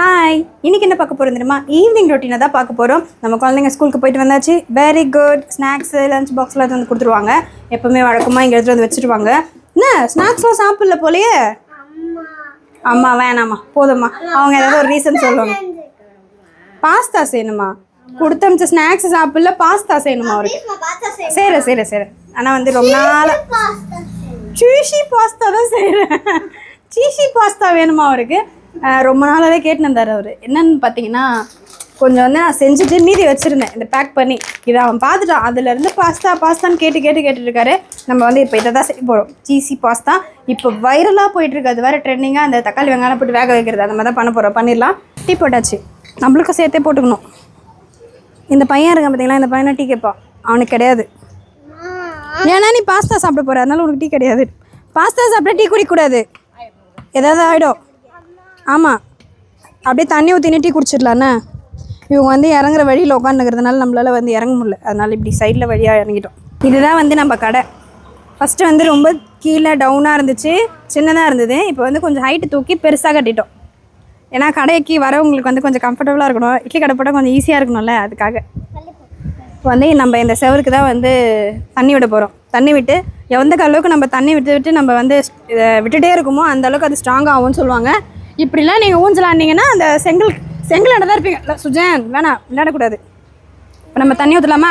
Hi, இன்னைக்கு என்ன பார்க்க போகிறோம் தெரியுமா? ஈவினிங் ரொட்டீனை தான் பார்க்க போகிறோம். நம்ம குழந்தைங்க ஸ்கூலுக்கு போயிட்டு வந்தாச்சு. Very good. ஸ்நாக்ஸு லஞ்ச் பாக்ஸில் வந்து கொடுத்துருவாங்க. எப்போவுமே வழக்கமாக இங்கே எடுத்துகிட்டு வந்து வச்சுருவாங்க. என்ன ஸ்நாக்ஸ்லாம் சாப்பிடல போலையே? அம்மா வேணாம்மா, போதும்மா. அவங்க ஏதாவது ஒரு ரீசன் சொல்லுவாங்க. பாஸ்தா செய்யணுமா? கொடுத்தமிச்ச ஸ்நாக்ஸ் சாப்பிடல, பாஸ்தா செய்யணுமா அவருக்கு? சரி. ஆனால் வந்து ரொம்ப நாளாக சீஷி பாஸ்தா தான் செய்கிறேன். சீஷி பாஸ்தா வேணுமா அவருக்கு? ரொம்ப நாளாகவே கேட்டுன்னு இருந்தார் அவர். என்னன்னு பார்த்தீங்கன்னா, கொஞ்சம் வந்து நான் செஞ்சுட்டு மீதி வச்சுருந்தேன் இந்த பேக் பண்ணி. இதை அவன் பார்த்துட்டான். அதுலேருந்து பாஸ்தான்னு கேட்டுருக்காரு. நம்ம வந்து இப்போ இதை தான் செய்ய போகிறோம். சீசி பாஸ்தா இப்போ வைரலாக போயிட்டுருக்கு. அது வேறு ட்ரெண்டிங்காக அந்த தக்காளி வெங்காயம் போட்டு வேக வைக்கிறது. அந்த மாதிரி தான் பண்ண போகிறோம். பண்ணிடலாம். டீ போட்டாச்சு. நம்மளுக்கும் சேர்த்தே போட்டுக்கணும். இந்த பையன் இருக்கான் பார்த்தீங்களா, இந்த பையனை டீ கேட்பான். அவனுக்கு கிடையாது. ஏன்னா நீ பாஸ்தா சாப்பிட போகிற, அதனால உனக்கு டீ கிடையாது. பாஸ்தா சாப்பிட்டா டீ குடிக்கக்கூடாது, ஏதாவது ஆகிடும். ஆமாம், அப்படியே தண்ணி ஊற்றி டீ குடிச்சிடலாண்ணே. இவங்க வந்து இறங்குற வழியில் உட்காந்துக்கிறதுனால நம்மளால் வந்து இறங்க முடியல. அதனால் இப்படி சைடில் வழியாக இறங்கிட்டோம். இதுதான் வந்து நம்ம கடை. ஃபஸ்ட்டு வந்து ரொம்ப கீழே டவுனாக இருந்துச்சு, சின்னதாக இருந்தது. இப்போ வந்து கொஞ்சம் ஹைட்டு தூக்கி பெருசாக கட்டிட்டோம். ஏன்னா கடைக்கு வரவங்களுக்கு வந்து கொஞ்சம் கம்ஃபர்டபுளாக இருக்கணும். இட்லி கடை போட்டால் கொஞ்சம் ஈஸியாக இருக்கணும்ல, அதுக்காக. இப்போ வந்து நம்ம இந்த செவருக்கு தான் வந்து தண்ணி விட போகிறோம். தண்ணி விட்டு எந்த அளவுக்கு நம்ம தண்ணி விட்டு நம்ம வந்து இதை விட்டுட்டே இருக்குமோ அந்த அளவுக்கு அது ஸ்ட்ராங் ஆகும்னு சொல்லுவாங்க. இப்படிலாம் நீங்கள் ஊஞ்சலாண்டிங்கன்னா அந்த செங்கல் தான் இருப்பீங்க. சுஜன் வேணாம், விளையாடக்கூடாது. இப்போ நம்ம தண்ணி ஊற்றலாமா?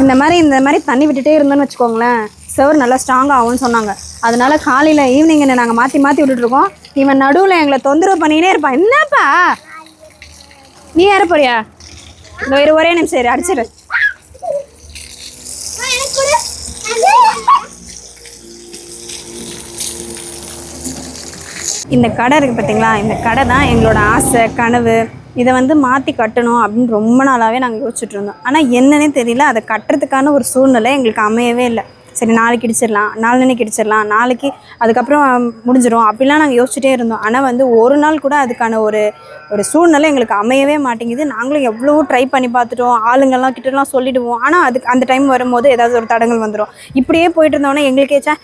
இந்த மாதிரி தண்ணி விட்டுட்டே இருந்தோன்னு வச்சுக்கோங்களேன், செவர் நல்லா ஸ்ட்ராங் ஆகும்னு சொன்னாங்க. அதனால காலையில் ஈவினிங் நாங்கள் மாற்றி விட்டுட்ருக்கோம். இவன் நடுவில் எங்களை தொந்தரவு பண்ணினே இருப்பான். என்னப்பா நீ ஏற போறியா? இந்த ஒரே நிமிஷம் சரி அடிச்சிடு. இந்த கடை இருக்குது பார்த்தீங்களா, இந்த கடை தான் எங்களோட ஆசை கனவு. இதை வந்து மாற்றி கட்டணும் அப்படின்னு ரொம்ப நாளாகவே நாங்கள் யோசிச்சுட்டு இருந்தோம். ஆனால் என்னன்னே தெரியல, அதை கட்டுறதுக்கான ஒரு சூழ்நிலை எங்களுக்கு அமையவே இல்லை. சரி நாளைக்கு இடிச்சிடலாம், நாளைக்கு இடிச்சிடலாம், நாளைக்கு அதுக்கப்புறம் முடிஞ்சிடும் அப்படிலாம் நாங்கள் யோசிச்சுட்டே இருந்தோம். ஆனால் வந்து ஒரு நாள் கூட அதுக்கான ஒரு சூழ்நிலை எங்களுக்கு அமையவே மாட்டேங்குது. நாங்களும் எவ்வளோ ட்ரை பண்ணி பார்த்துட்டோம், ஆளுங்கள்லாம் கிட்டலாம் சொல்லிவிடுவோம். ஆனால் அதுக்கு அந்த டைம் வரும்போது ஏதாவது ஒரு தடங்கள் வந்துடும். இப்படியே போயிட்டு இருந்தோன்னே எங்களுக்கேச்சா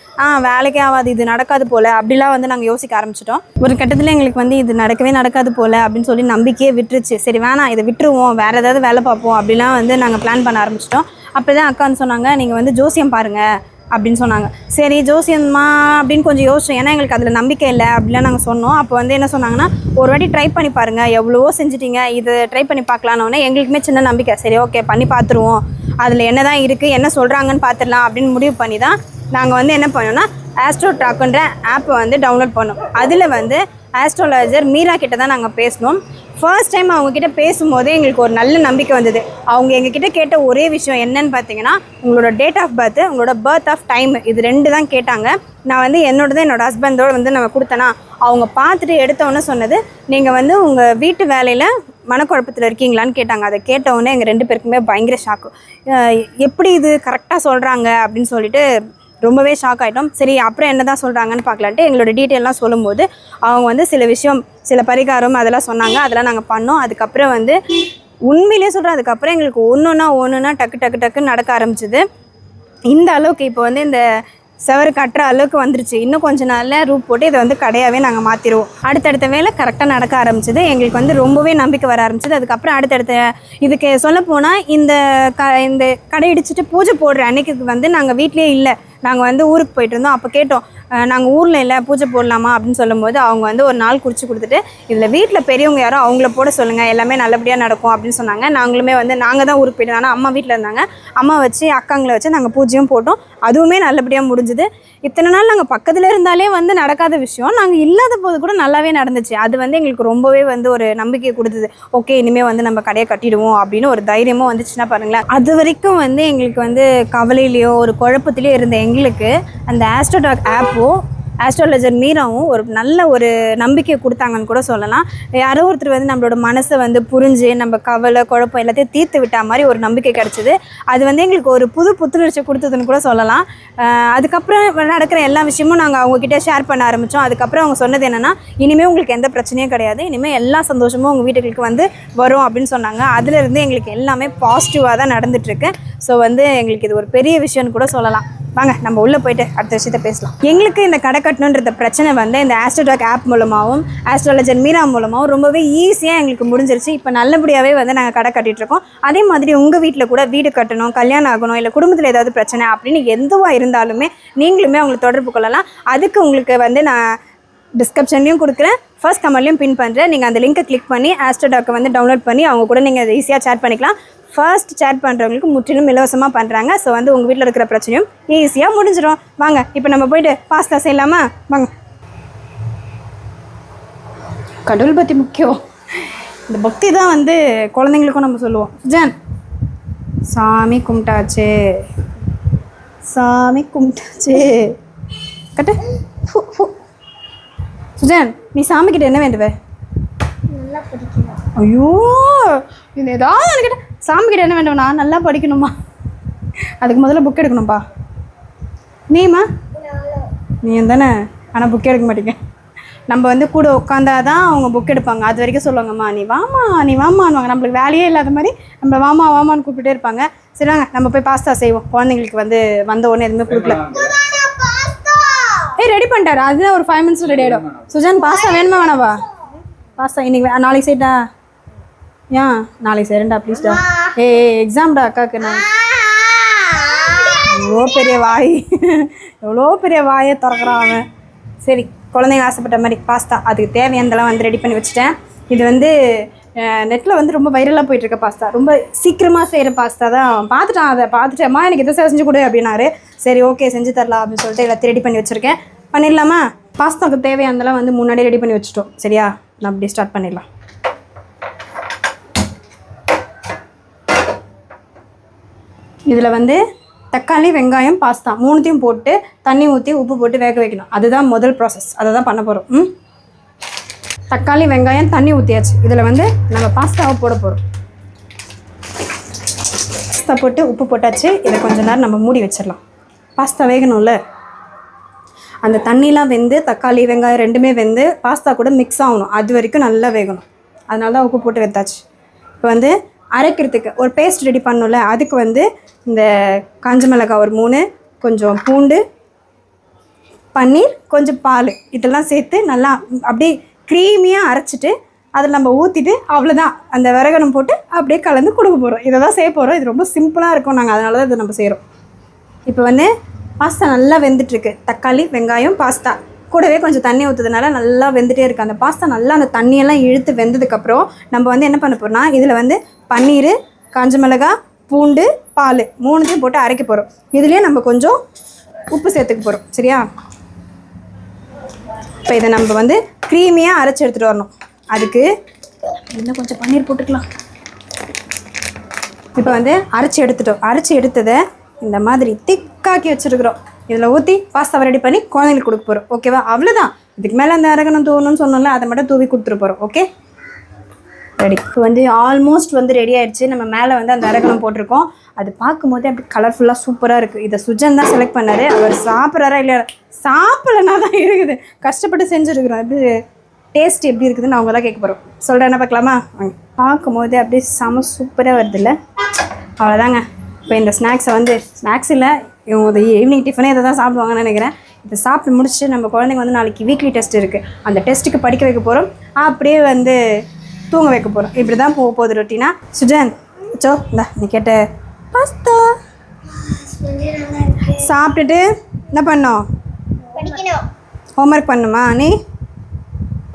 வேலைக்கே ஆகாது, இது நடக்காது போல் அப்படிலாம் வந்து நாங்கள் யோசிக்க ஆரம்பிச்சிட்டோம். ஒரு கட்டத்தில் எங்களுக்கு வந்து இது நடக்காது போல் அப்படின்னு சொல்லி நம்பிக்கையே விட்டுருச்சு. சரி வேணாம், இதை விட்டுருவோம், வேறு ஏதாவது வேலை பார்ப்போம் அப்படிலாம் வந்து நாங்கள் பிளான் பண்ண ஆரம்பிச்சிட்டோம். அப்போ தான் அக்கான்னு சொன்னாங்க, நீங்கள் வந்து ஜோசியம் பாருங்கள் அப்படின்னு சொன்னாங்க. சரி ஜோசியம்மா அப்படின்னு கொஞ்சம் யோசிச்சோம். ஏன்னா எங்களுக்கு அதில் நம்பிக்கை இல்லை அப்படிலாம் நாங்கள் சொன்னோம். அப்போ வந்து என்ன சொன்னாங்கன்னா, ஒரு வாட்டி ட்ரை பண்ணி பாருங்கள், எவ்வளவோ செஞ்சிட்டிங்க, இது ட்ரை பண்ணி பார்க்கலான்னொன்னே எங்களுக்குமே சின்ன நம்பிக்கை. சரி ஓகே பண்ணி பார்த்துருவோம், அதில் என்ன தான் இருக்குது என்ன சொல்கிறாங்கன்னு பார்த்துடலாம் அப்படின்னு முடிவு பண்ணி தான் நாங்கள் வந்து என்ன பண்ணோன்னா ஆஸ்ட்ரோடாக்குன்ற ஆப்பை வந்து டவுன்லோட் பண்ணோம். அதில் வந்து ஆஸ்ட்ராலஜர் மீரா கிட்ட தான் நாங்கள் பேசினோம். ஃபர்ஸ்ட் டைம் அவங்கக்கிட்ட பேசும்போதே எங்களுக்கு ஒரு நல்ல நம்பிக்கை வந்தது. அவங்க எங்ககிட்ட கேட்ட ஒரே விஷயம் என்னன்னு பார்த்தீங்கன்னா, உங்களோட டேட் ஆஃப் பர்த், உங்களோட பர்த் ஆஃப் டைம், இது 2 தான் கேட்டாங்க. நான் வந்து என்னோட ஹஸ்பண்டோடு வந்து நம்ம கொடுத்தேன்னா, அவங்க பார்த்துட்டு எடுத்தவொன்னே சொன்னது, நீங்கள் வந்து உங்கள் வீட்டு வேலையில் மனக்குழப்பத்தில் இருக்கீங்களான்னு கேட்டாங்க. அதை கேட்டவுடனே எங்கள் 2 பேருக்குமே பயங்கர ஷாக்கு. எப்படி இது கரெக்டாக சொல்கிறாங்க அப்படின்னு சொல்லிட்டு ரொம்பவே ஷாக் ஆகிட்டோம். சரி அப்புறம் என்ன தான் சொல்கிறாங்கன்னு பார்க்கலான்ட்டு எங்களோட டீட்டெயிலாம் சொல்லும்போது அவங்க வந்து சில பரிகாரம் அதெல்லாம் சொன்னாங்க. அதெல்லாம் நாங்கள் பண்ணோம். அதுக்கப்புறம் வந்து உண்மையிலே சொல்கிறேன், அதுக்கப்புறம் எங்களுக்கு ஒன்றுனா டக்கு நடக்க ஆரம்பிச்சிது. இந்த அளவுக்கு இப்போ வந்து இந்த செவரு கட்டுற அளவுக்கு வந்துருச்சு. இன்னும் கொஞ்சம் நாளில் ரூப் போட்டு இதை வந்து கடையாகவே நாங்கள் மாற்றிடுவோம். அடுத்தடுத்த வேலை கரெக்டாக நடக்க ஆரம்பிச்சிது. எங்களுக்கு வந்து ரொம்பவே நம்பிக்கை வர ஆரம்பிச்சிது. அதுக்கப்புறம் அடுத்தடுத்த இதுக்கு சொல்லப்போனால் இந்த கடை இடிச்சிட்டு பூஜை போடுற அன்னைக்கு வந்து நாங்கள் வீட்லேயே இல்லை, நாங்கள் வந்து ஊருக்கு போயிட்டு இருந்தோம். அப்போ கேட்டோம், நாங்கள் ஊரில் இல்லை பூஜை போடலாமா அப்படின்னு சொல்லும்போது அவங்க வந்து ஒரு நாள் குறித்து கொடுத்துட்டு, இதில் வீட்டில் பெரியவங்க யாரோ அவங்கள போட சொல்லுங்கள், எல்லாமே நல்லபடியாக நடக்கும் அப்படின்னு சொன்னாங்க. நாங்களுமே வந்து நாங்கள் தான் ஊருக்கு போயிட்டு, ஆனால் அம்மா வீட்டில் இருந்தாங்க. அம்மா வச்சு அக்காங்களை வச்சு நாங்கள் பூஜையும் போட்டோம். அதுவுமே நல்லபடியாக முடிஞ்சுது. இத்தனை நாள் நாங்கள் பக்கத்தில் இருந்தாலே வந்து நடக்காத விஷயம் நாங்கள் இல்லாத போது கூட நல்லாவே நடந்துச்சு. அது வந்து எங்களுக்கு ரொம்பவே வந்து ஒரு நம்பிக்கையை கொடுத்தது. ஓகே இனிமேல் வந்து நம்ம கடையை கட்டிடுவோம் அப்படின்னு ஒரு தைரியமும் வந்துச்சுன்னா பாருங்களேன். அது வரைக்கும் வந்து எங்களுக்கு வந்து கவலையிலையோ ஒரு குழப்பத்திலையோ இருந்த எங்களுக்கு அந்த ஆஸ்ட்ரோடாக் ஆப்போ ஆஸ்ட்ராலஜர் மீராவும் ஒரு நல்ல ஒரு நம்பிக்கையை கொடுத்தாங்கன்னு கூட சொல்லலாம். யாரோ ஒருத்தர் வந்து நம்மளோட மனசை வந்து புரிஞ்சு நம்ம கவலை குழப்பம் எல்லாத்தையும் தீர்த்து விட்டா மாதிரி ஒரு நம்பிக்கை கிடச்சிது. அது வந்து எங்களுக்கு ஒரு புத்துணர்ச்சி கொடுத்ததுன்னு கூட சொல்லலாம். அதுக்கப்புறம் நடக்கிற எல்லா விஷயமும் நாங்கள் அவங்கக்கிட்ட ஷேர் பண்ண ஆரம்பித்தோம். அதுக்கப்புறம் அவங்க சொன்னது என்னென்னா, இனிமேல் உங்களுக்கு எந்த பிரச்சனையும் கிடையாது, இனிமேல் எல்லா சந்தோஷமும் உங்கள் வீட்டுகளுக்கு வந்து வரும் அப்படின்னு சொன்னாங்க. அதிலிருந்து எங்களுக்கு எல்லாமே பாசிட்டிவாக தான் நடந்துகிட்ருக்கு. ஸோ வந்து எங்களுக்கு இது ஒரு பெரிய விஷயம்னு கூட சொல்லலாம். வாங்க நம்ம உள்ளே போயிட்டு அடுத்த விஷயத்த பேசலாம். எங்களுக்கு இந்த கடை கட்டணுன்ற பிரச்சனை வந்து இந்த ஆஸ்ட்ரோடாக் ஆப் மூலமாகவும் ஆஸ்ட்ராலஜர் மீரா மூலமாகவும் ரொம்பவே ஈஸியாக எங்களுக்கு முடிஞ்சிருச்சு. இப்போ நல்லபடியாகவே வந்து நாங்கள் கடை கட்டிகிட்ருக்கோம். அதே மாதிரி உங்கள் வீட்டில் கூட வீடு கட்டணும், கல்யாணம் ஆகணும், இல்லை குடும்பத்தில் ஏதாவது பிரச்சனை அப்படின்னு எதுவாக இருந்தாலுமே நீங்களுமே அவங்களை தொடர்பு கொள்ளலாம். அதுக்கு உங்களுக்கு வந்து நான் டிஸ்கிரிப்ஷன்லையும் கொடுக்குறேன், ஃபர்ஸ்ட் கமெண்ட்லையும் பின் பண்ணுறேன். நீங்கள் அந்த லிங்க்கை கிளிக் பண்ணி ஆஸ்ட்ரோடாக்கை வந்து டவுன்லோட் பண்ணி அவங்க கூட நீங்கள் அதை ஈஸியாக சேட் பண்ணிக்கலாம். ஃபர்ஸ்ட் சேட் பண்ணுறவங்களுக்கு முற்றிலும் இலவசமாக பண்ணுறாங்க. ஸோ வந்து உங்கள் வீட்டில் இருக்கிற பிரச்சனையும் ஈஸியாக முடிஞ்சிடும். வாங்க இப்போ நம்ம போய்ட்டு பாஸ்தா செய்யலாமா? வாங்க. கடவுள் பற்றி முக்கியம். இந்த பக்தி தான் வந்து குழந்தைங்களுக்கும் நம்ம சொல்லுவோம். ஜான் சாமி கும்பிட்டாச்சு, சாமி கும்பிட்டாச்சு. கட்டு. சுஜான் நீ சாமிக்கிட்ட என்ன வேண்டுவ? ஐயோ இது ஏதாவது என்கிட்ட சாமிக்கிட்ட என்ன வேண்டும்னா நல்லா படிக்கணுமா? அதுக்கு முதல்ல புக் எடுக்கணும்ப்பா. நீமா நீ தானே, ஆனால் புக் எடுக்க மாட்டேங்க. நம்ம வந்து கூட உட்காந்தாதான் அவங்க புக் எடுப்பாங்க. அது வரைக்கும் சொல்லுவாங்கம்மா நீ வாமா நீ வாமான்னுவாங்க. நம்மளுக்கு வேலையே இல்லாத மாதிரி நம்ம வாமா வாமான்னு கூப்பிட்டே இருப்பாங்க. சரி வாங்க நம்ம போய் பாஸ்தா செய்வோம். குழந்தைங்களுக்கு வந்து வந்த உடனே எதுவுமே கொடுக்கல. ரெடி பண்ணிட்டாரு, அதுதான் ஒரு 5 minutes ரெடி ஆகிடும். சுஜான் பாஸ்தா வேணுமா வேணாவா? பாஸ்தா இன்னைக்கு நாளைக்கு செய்யட்டா? ஏன் நாளைக்கு செய்யறேன்டா ப்ளீஸ்டா. எக்ஸாம்டா அக்காவுக்கு. நான் எவ்வளோ பெரிய வாயை திறக்கிறான் அவன். சரி குழந்தைங்க ஆசைப்பட்ட மாதிரி பாஸ்தா அதுக்கு தேவையானதெல்லாம் வந்து ரெடி பண்ணி வச்சுட்டேன். இது வந்து நெட்டில் வந்து ரொம்ப வைரலாக போயிட்டுருக்க பாஸ்தா, ரொம்ப சீக்கிரமாக செய்கிற பாஸ்தா தான். பார்த்துட்டான், அதை பார்த்துட்டேம்மா எனக்கு எதை செஞ்சு கொடு அப்படின்னாரு. சரி ஓகே செஞ்சு தரலாம் அப்படின்னு சொல்லிட்டு எல்லாத்தையும் ரெடி பண்ணி வச்சுருக்கேன். பண்ணிடலாமா? பாஸ்தாவுக்கு தேவையானதெல்லாம் வந்து முன்னாடியே ரெடி பண்ணி வச்சுட்டோம். சரியா, நான் அப்படியே ஸ்டார்ட் பண்ணிடலாம். இதில் வந்து தக்காளி வெங்காயம் பாஸ்தா மூணுத்தையும் போட்டு தண்ணி ஊற்றி உப்பு போட்டு வேக வைக்கணும். அதுதான் முதல் ப்ராசஸ், அதை தான் பண்ண போகிறோம். தக்காளி வெங்காயம் தண்ணி ஊற்றியாச்சு. இதில் வந்து நம்ம பாஸ்தாவை போட போகிறோம். பாஸ்தா போட்டு உப்பு போட்டாச்சு. இதை கொஞ்ச நேரம் நம்ம மூடி வச்சிடலாம். பாஸ்தா வேகணும்ல, அந்த தண்ணிலாம் வெந்து தக்காளி வெங்காயம் ரெண்டுமே வெந்து பாஸ்தா கூட மிக்ஸ் ஆகணும். அது வரைக்கும் நல்லா வேகணும். அதனால தான் உப்பு போட்டு வைத்தாச்சு. இப்போ வந்து அரைக்கிறதுக்கு ஒரு பேஸ்ட் ரெடி பண்ணணும்ல, அதுக்கு வந்து இந்த காஞ்ச மிளகாய் ஒரு 3, கொஞ்சம் பூண்டு, பன்னீர், கொஞ்சம் பால் இதெல்லாம் சேர்த்து நல்லா அப்படியே க்ரீமியாக அரைச்சிட்டு அதில் நம்ம ஊற்றிட்டு அவ்வளோதான் அந்த விறகணும் போட்டு அப்படியே கலந்து கொடுக்க போகிறோம். இதை தான் செய்ய போகிறோம். இது ரொம்ப சிம்பிளாக இருக்கும். நாங்கள் அதனால தான் இதை நம்ம செய்கிறோம். இப்போ வந்து பாஸ்தா நல்லா வெந்துட்டுருக்கு. தக்காளி வெங்காயம் பாஸ்தா கூடவே கொஞ்சம் தண்ணி ஊற்றுறதுனால நல்லா வெந்துகிட்டே இருக்குது. அந்த பாஸ்தா நல்லா அந்த தண்ணியெல்லாம் இழுத்து வெந்ததுக்கப்புறம் நம்ம வந்து என்ன பண்ண போகிறோம்னா இதில் வந்து பன்னீர், காஞ்ச மிளகாய், பூண்டு, பால் மூணுத்தையும் போட்டு அரைக்க போகிறோம். இதுலேயே நம்ம கொஞ்சம் உப்பு சேர்த்துக்க போகிறோம். சரியா, இப்போ இதை நம்ம வந்து க்ரீமியாக அரைச்சி எடுத்துகிட்டு வரணும். அதுக்கு இன்னும் கொஞ்சம் பன்னீர் போட்டுக்கலாம். இப்போ வந்து அரைச்சி எடுத்துட்டோம். அரைச்சி எடுத்ததை இந்த மாதிரி திக்காக்கி வச்சுருக்குறோம். இதில் ஊற்றி பாஸ்தாவை ரெடி பண்ணி குழந்தைங்களுக்கு கொடுக்க போகிறோம். ஓகேவா, அவ்வளோதான். இதுக்கு மேலே அந்த அரகணம் தூவணும்னு சொன்னோம்ல, அதை மட்டும் தூவி கொடுத்துட்டு போகிறோம். Okay ready. இப்போ வந்து ஆல்மோஸ்ட் வந்து ரெடி ஆகிடுச்சு. நம்ம மேலே வந்து அந்த அரகணம் போட்டிருக்கோம். அது பார்க்கும்போதே அப்படி கலர்ஃபுல்லாக சூப்பராக இருக்குது. இதை சுஜன் தான் செலக்ட் பண்ணார். அவர் சாப்பிட்றாரா இல்லையா? சாப்பிடலனா தான் இருக்குது. கஷ்டப்பட்டு செஞ்சுருக்குறோம். அது டேஸ்ட் எப்படி இருக்குதுன்னு அவங்க தான் கேட்க போகிறோம். சொல்கிறேன், என்ன பார்க்கலாமா? பார்க்கும்போதே அப்படியே செம சூப்பராக வருது இல்லை? அவ்வளோதாங்க. இப்போ இந்த ஸ்நாக்ஸை வந்து ஸ்நாக்ஸ் இல்லை, இவங்க ஈவினிங் டிஃபனே இதை தான் சாப்பிடுவாங்கன்னு நினைக்கிறேன். இதை சாப்பிட்டு முடிச்சுட்டு நம்ம குழந்தைங்க வந்து நாளைக்கு வீக்லி டெஸ்ட் இருக்குது. அந்த டெஸ்ட்டுக்கு படிக்க வைக்க போகிறோம். அப்படியே வந்து தூங்க வைக்க போகிறோம். இப்படி தான் போக போகுது ரொட்டீனா. சுஜன் சோ இந்தா நீ கேட்ட பாஸ்தா சாப்பிட்டுட்டு என்ன பண்ணோம்? ஹோம்ஒர்க் பண்ணுமா? நீ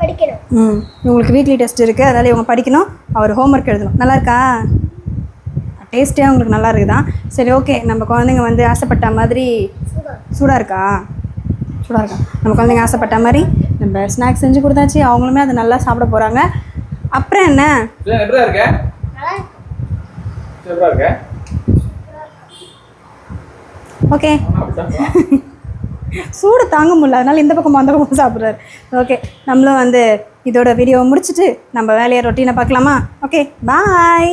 படிக்கணும். இவங்களுக்கு வீக்லி டெஸ்ட் இருக்குது, அதனால் இவங்க படிக்கணும். அவர் ஹோம்ஒர்க் எழுதணும். நல்லா இருக்கா? டேஸ்ட்டே அவங்களுக்கு நல்லா இருக்குதான். சரி ஓகே, நம்ம குழந்தைங்க வந்து ஆசைப்பட்ட மாதிரி சூடாக இருக்கா? சூடாக இருக்கா? நம்ம குழந்தைங்க ஆசைப்பட்ட மாதிரி நம்ம ஸ்நாக்ஸ் செஞ்சு கொடுத்தாச்சு. அவங்களுமே அதை நல்லா சாப்பிட போகிறாங்க. அப்புறம் என்ன? ஓகே சூடு தாங்க முடியல, அதனால இந்த பக்கம் அந்த பக்கம் சாப்பிட்றாரு. ஓகே, நம்மளும் வந்து இதோட வீடியோவை முடிச்சுட்டு நம்ம வேலையை ரொட்டீனை பார்க்கலாமா? Okay bye.